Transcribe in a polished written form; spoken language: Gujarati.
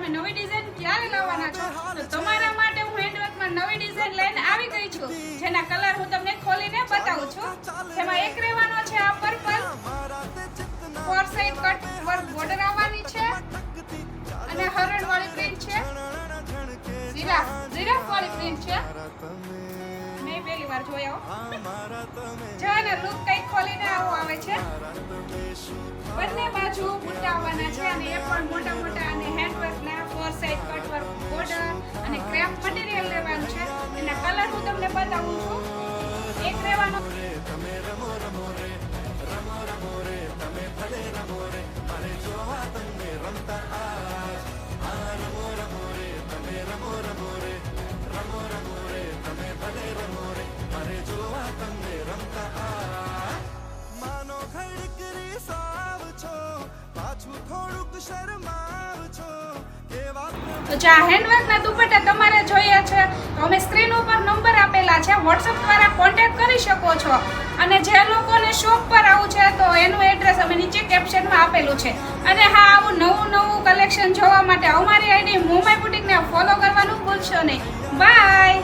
તમે નવી ડિઝાઇન ક્યારે લાવવાના છો? તો તમારા માટે હું હેન્ડવર્કમાં નવી ડિઝાઇન લઈને આવી ગઈ છું, જેના કલર હું તમને ખોલીને બતાવું છું. જેમાં એક રહેવાનો છે આ purple, 4 side cut work border આવવાની છે અને હરણ વાળી પ્રિન્ટ છે, જીરાફ વાળી પ્રિન્ટ છે. મેં પહેલી વાર જોયો. જો એનો લુક કઈ ખોલીને આવો આવે છે. બંને બાજુ બુટ્ટા આવવાના છે અને એ પણ મોટા મોટા અને હેન્ડવર્કના 4 સાઇડ કટ વર્ક બોર્ડર અને ક્રેપ મટીરીયલ લેવાનું છે. એના કલર હું તમને બતાવું છું. એક રહેવાનો તો જે આ હેન્ડવર્કના દુપટ્ટા તમારે જોઈએ છે તો અમે સ્ક્રીન ઉપર નંબર આપેલા છે, વોટ્સઅપ દ્વારા કોન્ટેક્ટ કરી શકો છો. અને જે લોકોને શોપ પર આવું છે તો એનું એડ્રેસ અમે નીચે કેપ્શનમાં આપેલું છે. અને હા, આવું નવું કલેક્શન જોવા માટે અમારી આઈડી મોમાઈ બુટીકને ફોલો કરવાનું ભૂલશો નહીં. બાય.